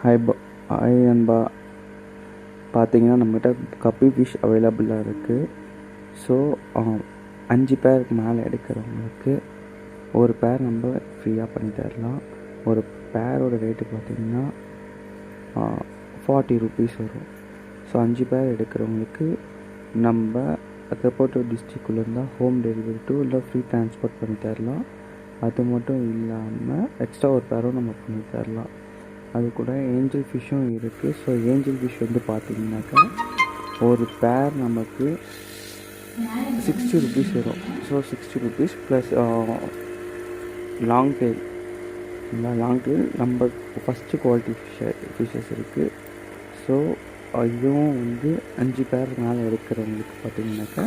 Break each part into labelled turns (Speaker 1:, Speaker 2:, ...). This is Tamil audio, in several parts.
Speaker 1: ஹாய் ஹாய் நண்பா. பார்த்தீங்கன்னா நம்மகிட்ட கப்பி ஃபிஷ் அவைலபிளாக இருக்குது. ஸோ 5 பேருக்கு மேலே எடுக்கிறவங்களுக்கு ஒரு பேர் நம்ம ஃப்ரீயாக பண்ணி தரலாம். ஒரு பேரோட ரேட்டு பார்த்திங்கன்னா 40 ருபீஸ் வரும். ஸோ 5 பேர் எடுக்கிறவங்களுக்கு நம்ம திருப்பத்தூர் டிஸ்ட்ரிக்குள்ளே இருந்தால் ஹோம் டெலிவரி டூ இல்லை ஃப்ரீ ட்ரான்ஸ்போர்ட் பண்ணி தரலாம். அது மட்டும் இல்லாமல் எக்ஸ்ட்ரா ஒரு பேரும் நம்ம பண்ணி தரலாம். அது கூட ஏஞ்சல் ஃபிஷ்ஷும் இருக்குது. ஸோ ஏஞ்சல் ஃபிஷ் வந்து பார்த்திங்கனாக்கா ஒரு பேர் நமக்கு 60 ருபீஸ் வரும். So 60 rupees plus long tail நம்ம ஃபஸ்ட்டு குவாலிட்டி ஃபிஷ்ஷஸ் இருக்குது. ஸோ இதுவும் வந்து 5 பேர் மேலே எடுக்கிறவங்களுக்கு பார்த்திங்கனாக்கா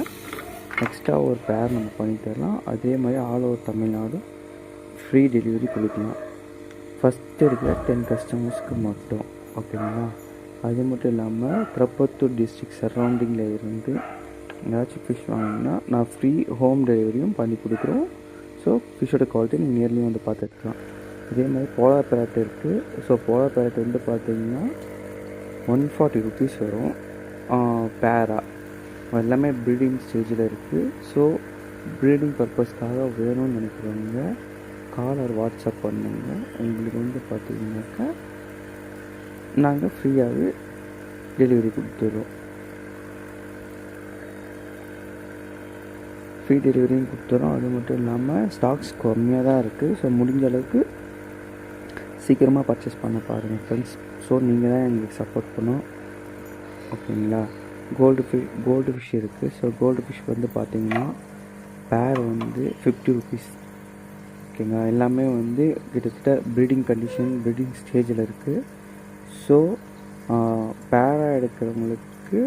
Speaker 1: எக்ஸ்ட்ரா ஒரு பேர் நம்ம பண்ணி தரலாம். அதே மாதிரி all over Tamil Nadu free delivery கொடுக்கலாம். ஃபஸ்ட்டு இருக்கிற 10 கஸ்டமர்ஸ்க்கு மட்டும், ஓகேங்களா? அது மட்டும் இல்லாமல் திருப்பத்தூர் டிஸ்ட்ரிக்ட் சரௌண்டிங்கில் இருந்து ஏதாச்சும் ஃபிஷ் வாங்கினா நான் ஃப்ரீ ஹோம் டெலிவரியும் பண்ணி கொடுக்குறோம். ஸோ ஃபிஷ்ஷோட குவாலிட்டி நீங்கள் நியர்லி வந்து பார்த்துக்கலாம். இதே மாதிரி போலார் பேரட் இருக்குது. ஸோ போலார் பேரட் வந்து பார்த்திங்கன்னா 140 ருபீஸ் வரும் பேரா. எல்லாமே ப்ரீடிங் ஸ்டேஜில் இருக்குது. ஸோ ப்ரீடிங் பர்பஸ்க்காக வேணும்னு நினைக்கிறவங்க கால் ஆர் வாட்ஸ்அப் பண்ணுங்க. உங்களுக்கு வந்து பார்த்திங்கனாக்கா நாங்கள் ஃப்ரீயாகவே டெலிவரி கொடுத்துடுறோம். ஃப்ரீ டெலிவரியும் கொடுத்துறோம். அது மட்டும் இல்லாமல் ஸ்டாக்ஸ் கம்மியாக தான் இருக்குது. ஸோ முடிஞ்ச அளவுக்கு சீக்கிரமாக பர்ச்சேஸ் பண்ண பாருங்கள் ஃப்ரெண்ட்ஸ். ஸோ நீங்கள் தான் எங்களுக்கு சப்போர்ட் பண்ணோம், ஓகேங்களா? கோல்டு ஃபிஷ் இருக்குது. ஸோ கோல்டு ஃபிஷ் வந்து பார்த்திங்கன்னா பேர் வந்து 50 ருபீஸ், ஓகேங்களா? எல்லாமே வந்து கிட்டத்தட்ட ப்ரீடிங் ஸ்டேஜில் இருக்குது. ஸோ பேரா எடுக்கிறவங்களுக்கு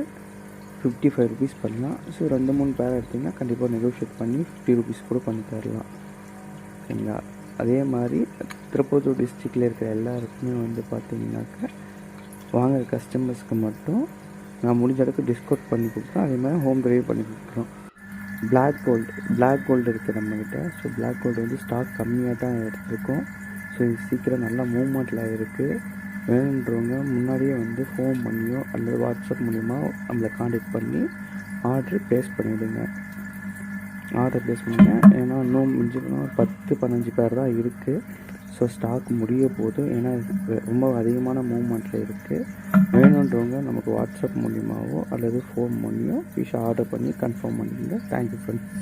Speaker 1: 55 ருபீஸ் பண்ணலாம். ஸோ 2-3 பேரா எடுத்திங்கன்னா கண்டிப்பாக நெகோஷியேட் பண்ணி 50 ருபீஸ் கூட பண்ணி தரலாம், ஓகேங்களா? அதே மாதிரி திருப்பத்தூர் டிஸ்ட்ரிக்டில் இருக்கிற எல்லாருக்குமே வந்து பார்த்திங்கனாக்கா வாங்குகிற கஸ்டமர்ஸ்க்கு மட்டும் நான் முடிஞ்ச அளவுக்கு டிஸ்கவுண்ட் பண்ணி கொடுக்குறோம். அதே மாதிரி ஹோம் டெலிவரி பண்ணி கொடுக்குறோம். பிளாக் கோல்டு இருக்குது நம்மக்கிட்ட. ஸோ பிளாக் கோல்டு வந்து ஸ்டாக் கம்மியாக தான் எடுத்துருக்கோம். ஸோ இது சீக்கிரம் நல்லா மூவ்மெண்ட்டில் இருக்குது. வேணுன்றவங்க முன்னாடியே வந்து ஃபோன் பண்ணியோ அல்லது வாட்ஸ்அப் மூலிமா நம்மளை காண்டாக்ட் பண்ணி ஆர்டர் ப்ளேஸ் பண்ணிவிடுங்க. ஏன்னா இன்னும் மிஞ்சினா 10-15 பேர் தான் இருக்குது. ஸோ ஸ்டாக் முடிய போது, ஏன்னா ரொம்ப அதிகமான மூவ்மெண்ட்டில் இருக்குது. வேணுன்றவங்க நமக்கு வாட்ஸ்அப் மூலிமாவோ அல்லது ஃபோன் பண்ணியோ ஃபிஷ் ஆர்டர் பண்ணி கன்ஃபார்ம் பண்ணிடுங்க. Thank you friends.